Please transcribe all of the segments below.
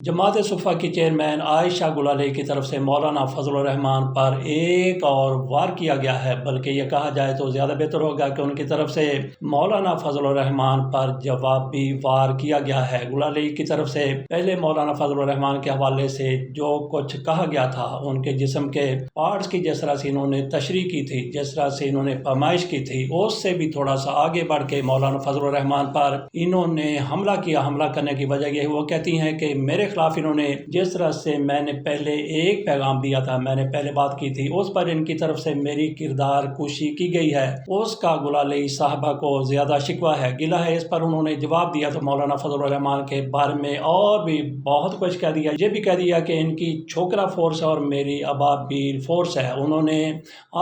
جماعت صفا کی چیئرمین عائشہ گل علیہ کی طرف سے مولانا فضل الرحمان پر ایک اور وار کیا گیا ہے، بلکہ یہ کہا جائے تو زیادہ بہتر ہوگا کہ ان کی طرف سے مولانا فضل الرحمان پر جوابی وار کیا گیا ہے۔ گل علیہ کی طرف سے پہلے مولانا فضل الرحمان کے حوالے سے جو کچھ کہا گیا تھا، ان کے جسم کے پارٹس کی جس طرح سے انہوں نے تشریح کی تھی، جس طرح سے انہوں نے پیمائش کی تھی، اس سے بھی تھوڑا سا آگے بڑھ کے مولانا فضل الرحمان پر انہوں نے حملہ کیا۔ حملہ کرنے کی وجہ یہ وہ کہتی ہیں کہ میرے خلاف انہوں نے جس طرح سے میں نے پہلے ایک پیغام دیا تھا، میں نے پہلے بات کی تھی، اس پر ان کی طرف سے میری کردار کشی کی گئی ہے، اس کا گل علیہ صاحبہ کو زیادہ شکوہ ہے، گلہ ہے۔ اس پر انہوں نے جواب دیا تو مولانا فضل الرحمان کے بارے میں اور بھی بہت کچھ کہہ دیا، یہ بھی کہہ دیا کہ ان کی چھوکرا فورس اور میری ابابیل فورس ہے۔ انہوں نے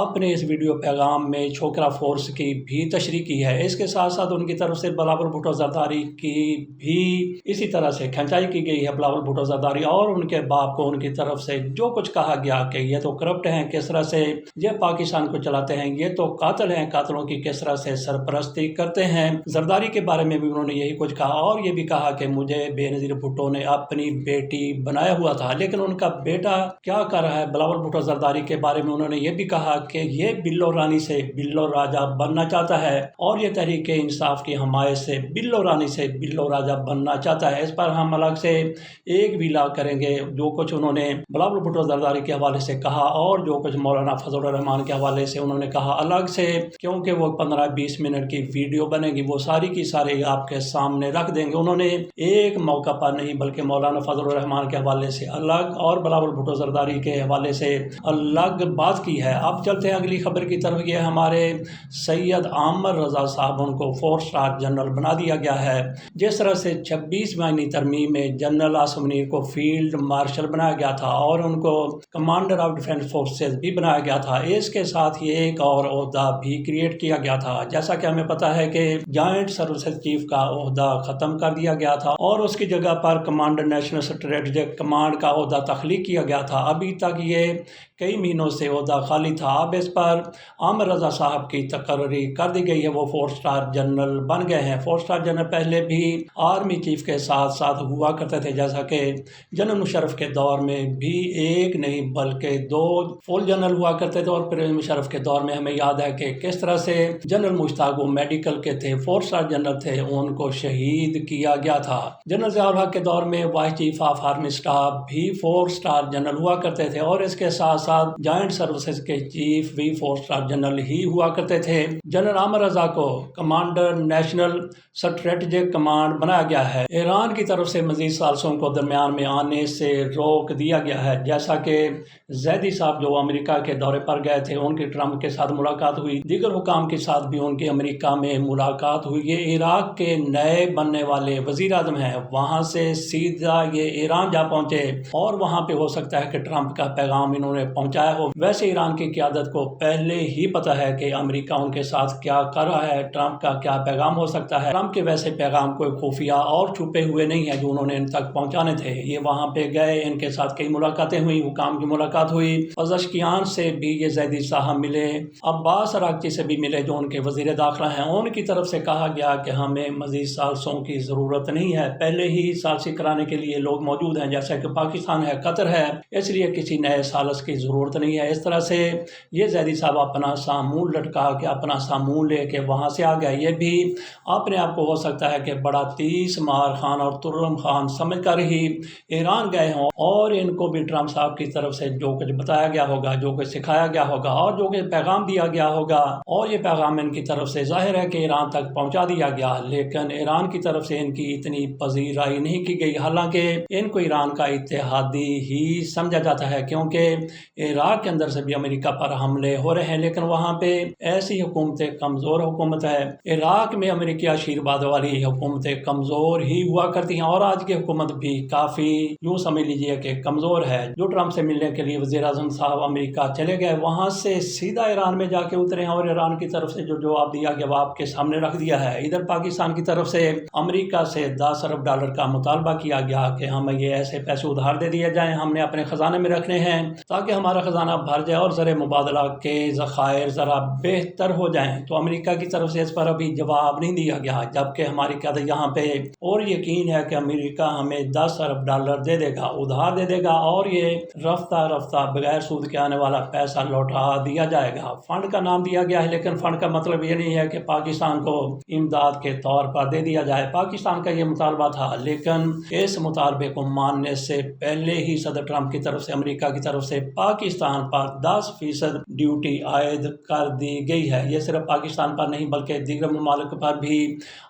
اپنے اس ویڈیو پیغام میں چھوکرا فورس کی بھی تشریح کی ہے۔ اس کے ساتھ ساتھ ان کی طرف سے بلاول بھٹو زرداری کی بھی اسی طرح سے کھنچائی کی گئی ہے۔ بلاول بھٹو زرداری اور ان کے باپ کو ان کی طرف سے جو کچھ کہا گیا کہ یہ تو کرپٹ ہیں، کس طرح سے یہ پاکستان کو چلاتے ہیں، یہ تو قاتل ہیں، قاتلوں کی کس طرح سے سرپرستی کرتے ہیں۔ زرداری کے بارے میں بھی انہوں نے یہی کچھ کہا اور یہ بھی کہا کہ مجھے بے نظیر بھٹو نے اپنی بیٹی بنایا ہوا تھا، لیکن ان کا بیٹا کیا کر رہا ہے۔ بلاول بھٹو زرداری کے بارے میں انہوں نے یہ بھی کہا کہ یہ بلو رانی سے بلو راجہ بننا چاہتا ہے اور یہ تحریک انصاف کی حمایت سے بلو رانی سے بلو راجہ بننا چاہتا ہے۔ اس پر ہم الگ سے ایک بھی لا کریں گے جو کچھ انہوں نے بلاول بھٹو زرداری کے حوالے سے کہا اور جو کچھ مولانا فضل الرحمان کے حوالے سے انہوں نے کہا الگ سے، کیونکہ وہ 15-20 منٹ کی ویڈیو بنے گی، وہ ساری کی ساری آپ کے سامنے رکھ دیں گے۔ انہوں نے ایک موقع پر نہیں بلکہ مولانا فضل الرحمان کے حوالے سے الگ اور بلاول بھٹو زرداری کے حوالے سے الگ بات کی ہے۔ اب چلتے ہیں اگلی خبر کی طرف۔ یہ ہمارے سید عامر رضا صاحب، ان کو 4 اسٹار جنرل بنا دیا گیا ہے، جس طرح سے 26ویں ترمیم میں جنرل عاصم منیر کو فیلڈ مارشل بنایا گیا تھا اور ان کو کمانڈر آف ڈیفنس فورسز بھی بنایا گیا تھا۔ اس کے ساتھ یہ ایک اور عہدہ بھی کریٹ کیا گیا تھا، جیسا کہ ہمیں پتا ہے کہ جوائنٹ سروسز چیف کا عہدہ ختم کر دیا گیا تھا اور اس کی جگہ پر کمانڈر نیشنل اسٹریٹجک کمانڈ کا عہدہ تخلیق کیا گیا تھا۔ ابھی تک یہ کئی مہینوں سے عہدہ خالی تھا، اب اس پر عامر رضا صاحب کی تقرری کر دی گئی ہے، وہ 4 اسٹار جنرل بن گئے ہیں۔ 4 اسٹار جنرل پہلے بھی آرمی چیف کے ساتھ ساتھ ہوا کرتے تھے، جیسا کہ جنرل مشرف کے دور میں بھی ایک نہیں بلکہ 2 فل جنرل ہوا کرتے تھے، اور پرویز مشرف کے دور میں ہمیں یاد ہے کہ کس طرح سے جنرل مشتاق، وہ میڈیکل کے تھے، 4 اسٹار جنرل تھے، ان کو شہید کیا گیا تھا۔ جنرل ضیاء الحق کے دور میں vice chief of army staff بھی 4 اسٹار جنرل ہوا کرتے تھے، اور اس کے ساتھ ساتھ جوائنٹ سروسز کے چیف بھی 4 اسٹار جنرل ہی ہوا کرتے تھے۔ جنرل عامر رضا کو کمانڈر نیشنل اسٹریٹجک کمانڈ بنایا گیا ہے۔ ایران کی طرف سے مزید ثالثوں کو درمیان میں آنے سے روک دیا گیا ہے، جیسا کہ زیدی صاحب جو امریکہ کے دورے پر گئے تھے، ان کی ٹرمپ کے ساتھ ملاقات ہوئی، دیگر حکام کے ساتھ بھی ان کی امریکہ میں ملاقات ہوئی۔ یہ عراق کے نئے بننے والے وزیر اعظم ہیں، وہاں سے سیدھا یہ ایران جا پہنچے اور وہاں پہ ہو سکتا ہے کہ ٹرمپ کا پیغام انہوں نے پہنچایا ہو۔ ویسے ایران کی قیادت کو پہلے ہی پتہ ہے کہ امریکہ ان کے ساتھ کیا کر رہا ہے، ٹرمپ کا کیا پیغام ہو سکتا ہے۔ ٹرمپ کے ویسے پیغام کوئی خفیہ اور چھپے ہوئے نہیں ہیں جو انہوں نے ان تک پہنچانے تھے۔ یہ وہاں پہ گئے، ان کے ساتھ کئی ملاقاتیں ہوئی، حکام کی ملاقات ہوئی، پزشکیان سے بھی یہ زیدی صاحب ملے، عباس اراغچی سے بھی ملے جو ان کے وزیر داخلہ ہیں۔ ان کی طرف سے کہا گیا کہ ہمیں مزید ثالثوں کی ضرورت نہیں ہے، پہلے ہی ثالثی کرانے کے لیے لوگ موجود ہیں، جیسا کہ پاکستان ہے، قطر ہے، اس لیے کسی نئے ثالث کی ضرورت نہیں ہے۔ اس طرح سے یہ زیدی صاحب اپنا سامون لٹکا کے، اپنا سامون لے کے وہاں سے آ گیا۔ یہ بھی اپنے آپ کو ہو سکتا ہے کہ بڑا تیس مار خان اور ترم خان سمجھ کر ہی ایران گئے ہوں، اور ان کو بھی ٹرمپ صاحب کی طرف سے جو کچھ بتایا گیا ہوگا، جو کچھ سکھایا گیا ہوگا اور جو کچھ پیغام دیا گیا ہوگا، اور یہ پیغام ان کی طرف سے ظاہر ہے کہ ایران تک پہنچا دیا گیا، لیکن ایران کی طرف سے ان کی اتنی پذیرائی نہیں کی گئی، حالانکہ ان کو ایران کا اتحادی ہی سمجھا جاتا ہے، کیونکہ عراق کے اندر سے بھی امریکہ پر حملے ہو رہے ہیں، لیکن وہاں پہ ایسی حکومتیں کمزور حکومت ہے۔ عراق میں امریکی آشیرواد والی حکومتیں کمزور ہی ہوا کرتی ہیں، اور آج کی حکومت بھی کافی یوں سمجھ لیجئے کہ کمزور ہے۔ جو ٹرمپ سے ملنے کے لیے وزیر اعظم صاحب امریکہ چلے گئے، وہاں سے سیدھا ایران میں جا کے اترے ہیں، اور ایران کی طرف سے جو جواب دیا گیا وہ آپ کے سامنے رکھ دیا ہے۔ ادھر پاکستان کی طرف سے امریکہ سے $10 ارب کا مطالبہ کیا گیا کہ ہمیں یہ ایسے پیسے ادھار دے دیے جائیں، ہم نے اپنے خزانے میں رکھنے ہیں تاکہ ہم ہمارا خزانہ بھر جائے اور زر مبادلہ کے ذخائر ذرا بہتر ہو جائیں، تو امریکہ کی طرف سے اس پر ابھی جواب نہیں دیا گیا، جبکہ ہماری قیادت یہاں پہ اور یقین ہے کہ امریکہ ہمیں 10 ارب ڈالر دے دے گا، ادھار دے دے گا، اور یہ رفتہ رفتہ بغیر سود کے آنے والا پیسہ لوٹا دیا جائے گا۔ فنڈ کا نام دیا گیا ہے، لیکن فنڈ کا مطلب یہ نہیں ہے کہ پاکستان کو امداد کے طور پر دے دیا جائے۔ پاکستان کا یہ مطالبہ تھا، لیکن اس مطالبے کو ماننے سے پہلے ہی صدر ٹرمپ کی طرف سے امریکہ کی طرف سے پاکستان پر 10% ڈیوٹی عائد کر دی گئی ہے۔ یہ صرف پاکستان پر نہیں بلکہ دیگر ممالک پر بھی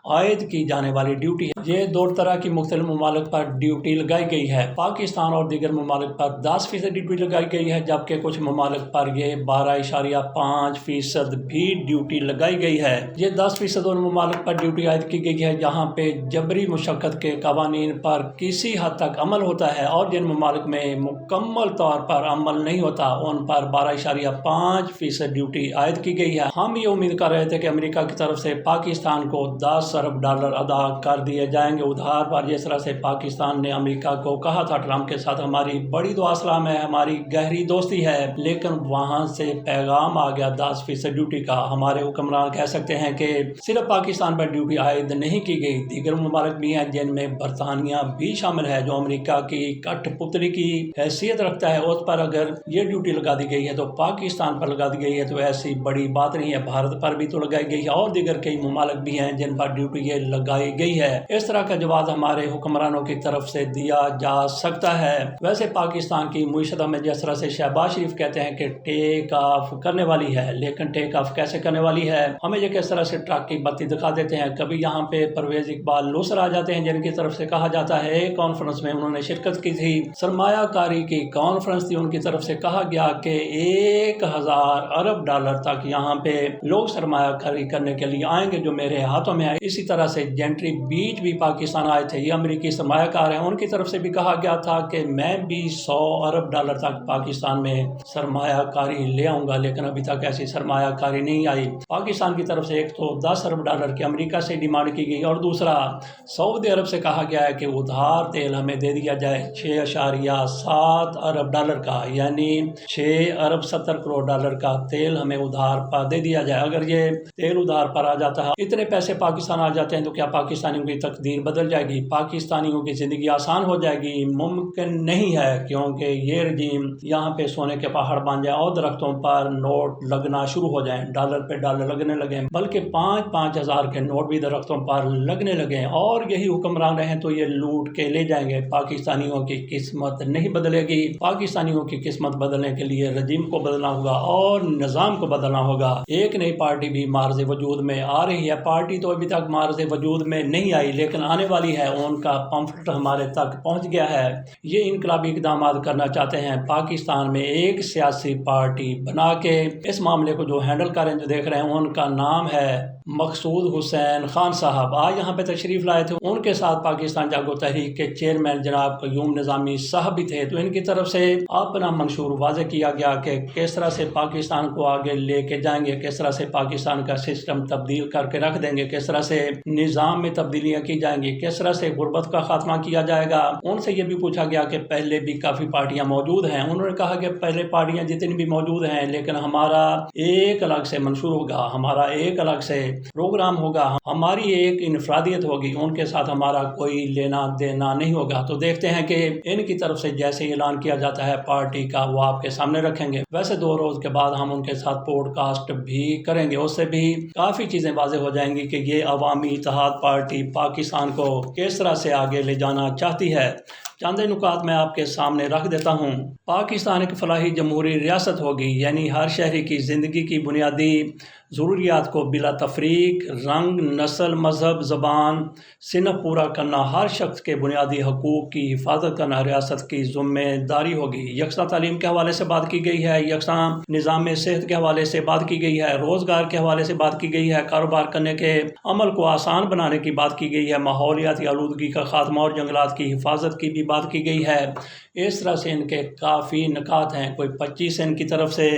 عائد کی جانے والی ڈیوٹی ہے۔ یہ دو طرح کی مختلف ممالک پر ڈیوٹی لگائی گئی ہے۔ پاکستان اور دیگر ممالک پر 10% ڈیوٹی لگائی گئی ہے، جبکہ کچھ ممالک پر یہ 12.5% بھی ڈیوٹی لگائی گئی ہے۔ یہ 10% ان ممالک پر ڈیوٹی عائد کی گئی ہے جہاں پہ جبری مشقت کے قوانین پر کسی حد تک عمل ہوتا ہے، اور جن ممالک میں مکمل طور پر عمل نہیں ہوتا ان پر 12.5% ڈیوٹی عائد کی گئی ہے۔ ہم یہ امید کر رہے تھے کہ امریکہ کی طرف سے پاکستان کو 10 ارب ڈالر ادا کر دیے جائیں گے ادھار پر، جس طرح سے پاکستان نے امریکہ کو کہا تھا ٹرمپ کے ساتھ ہماری بڑی دعا سلام ہے، ہماری گہری دوستی ہے، لیکن وہاں سے پیغام آ گیا 10% ڈیوٹی کا۔ ہمارے حکمران کہہ سکتے ہیں کہ صرف پاکستان پر ڈیوٹی عائد نہیں کی گئی، دیگر ممالک بھی ہیں جن میں برطانیہ بھی شامل ہے جو امریکہ کی کٹ پتلی کی حیثیت رکھتا ہے، اس پر اگر یہ ڈیوٹی لگا دی گئی ہے تو پاکستان پر لگا دی گئی ہے تو ایسی بڑی بات نہیں ہے، بھارت پر بھی تو لگائی گئی ہے، اور دیگر کئی ممالک بھی ہیں جن پر ڈیوٹی یہ لگائی گئی ہے۔ اس طرح کا جواز ہمارے حکمرانوں کی طرف سے دیا جا سکتا ہے۔ ویسے پاکستان کی معیشت میں جس طرح سے شہباز شریف کہتے ہیں کہ ٹیک آف کرنے والی ہے، لیکن ٹیک آف کیسے کرنے والی ہے؟ ہمیں یہ کس طرح سے ٹرک کی بتی دکھا دیتے ہیں۔ کبھی یہاں پہ پرویز اقبال لوسر آ جاتے ہیں جن کی طرف سے کہا جاتا ہے، ایک کانفرنس میں انہوں نے شرکت کی تھی، سرمایہ کاری کی کانفرنس تھی، ان کی طرف سے کہا گیا کہ 1000 ارب ڈالر تک یہاں پہ لوگ سرمایہ کاری کرنے کے لیے آئیں گے جو میرے ہاتھوں میں آئے۔ اسی طرح سے جینٹری بیچ بھی پاکستان آئے تھے، یہ امریکی سرمایہ کار ہیں، ان کی طرف سے بھی کہا گیا تھا کہ میں بھی 100 ارب ڈالر تک پاکستان میں سرمایہ کاری لے آؤں گا، لیکن ابھی تک ایسی سرمایہ کاری نہیں آئی۔ پاکستان کی طرف سے ایک تو 10 ارب ڈالر کی امریکہ سے ڈیمانڈ کی گئی، اور دوسرا سعودی عرب سے کہا گیا ہے کہ ادھار تیل ہمیں دے دیا جائے 6.7 ارب ڈالر کا، یعنی 6 ارب 70 کروڑ ڈالر کا تیل ہمیں ادھار پر دے دیا جائے۔ اگر یہ تیل ادھار پر آ جاتا ہے، اتنے پیسے پاکستان آ جاتے ہیں تو کیا پاکستانیوں کی تقدیر بدل جائے گی؟ پاکستانیوں کی زندگی آسان ہو جائے گی؟ ممکن نہیں ہے، کیونکہ یہ رجیم یہاں پہ سونے کے پہاڑ بن جائے اور درختوں پر نوٹ لگنا شروع ہو جائیں، ڈالر پہ ڈالر لگنے لگیں، بلکہ 5-5 ہزار کے نوٹ بھی درختوں پر لگنے لگیں، اور یہی حکمران رہیں تو یہ لوٹ کے لے جائیں گے۔ پاکستانیوں کی قسمت نہیں بدلے گی۔ پاکستانیوں کی قسمت بدلنے کے لیے رجیم کو بدلنا ہوگا اور نظام کو بدلنا ہوگا۔ ایک نئی پارٹی بھی معرض وجود میں آ رہی ہے، پارٹی تو ابھی تک معرض وجود میں نہیں آئی لیکن آنے والی ہے، ان کا پمفلٹ ہمارے تک پہنچ گیا ہے۔ یہ انقلابی اقدامات کرنا چاہتے ہیں، پاکستان میں ایک سیاسی پارٹی بنا کے اس معاملے کو جو ہینڈل کریں، جو دیکھ رہے ہیں، ان کا نام ہے مقصود حسین خان صاحب۔ آج یہاں پہ تشریف لائے تھے، ان کے ساتھ پاکستان جاگو تحریک کے چیئرمین جناب قیوم نظامی صاحب بھی تھے، تو ان کی طرف سے اپنا منشور واضح کیا گیا کہ کس طرح سے پاکستان کو آگے لے کے جائیں گے، کس طرح سے پاکستان کا سسٹم تبدیل کر کے رکھ دیں گے، کس طرح سے نظام میں تبدیلیاں کی جائیں گی، کس طرح سے غربت کا خاتمہ کیا جائے گا۔ ان سے یہ بھی پوچھا گیا کہ پہلے بھی کافی پارٹیاں موجود ہیں، انہوں نے کہا کہ پہلے پارٹیاں جتنی بھی موجود ہیں لیکن ہمارا ایک الگ سے منشور ہوگا، ہمارا ایک الگ سے پروگرام ہوگا، ہماری ایک انفرادیت ہوگی، ان کے ساتھ ہمارا کوئی لینا دینا نہیں ہوگا۔ تو دیکھتے ہیں کہ ان کی طرف سے جیسے اعلان کیا جاتا ہے پارٹی کا وہ آپ کے سامنے رکھیں گے۔ ویسے 2 روز کے بعد ہم ان کے ساتھ پوڈ کاسٹ بھی کریں گے، اس سے بھی کافی چیزیں واضح ہو جائیں گی کہ یہ عوامی اتحاد پارٹی پاکستان کو کس طرح سے آگے لے جانا چاہتی ہے۔ چند نکات میں آپ کے سامنے رکھ دیتا ہوں۔ پاکستان ایک فلاحی جمہوری ریاست ہوگی، یعنی ہر شہری کی زندگی کی بنیادی ضروریات کو بلا تفریق رنگ، نسل، مذہب، زبان، صنف پورا کرنا، ہر شخص کے بنیادی حقوق کی حفاظت کرنا ریاست کی ذمہ داری ہوگی۔ یکساں تعلیم کے حوالے سے بات کی گئی ہے، یکساں نظام صحت کے حوالے سے بات کی گئی ہے، روزگار کے حوالے سے بات کی گئی ہے، کاروبار کرنے کے عمل کو آسان بنانے کی بات کی گئی ہے، ماحولیاتی آلودگی کا خاتمہ اور جنگلات کی حفاظت کی بھی بات کی گئی ہے۔ اس طرح سے ان کے کافی نکات ہیں، کوئی 25 ان کی طرف سے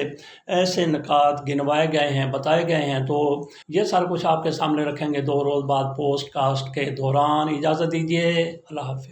ایسے نکات گنوائے گئے ہیں، بتائے گئے ہیں، تو یہ سارا کچھ آپ کے سامنے رکھیں گے 2 روز بعد پوسٹ کاسٹ کے دوران۔ اجازت دیجیے، اللہ حافظ۔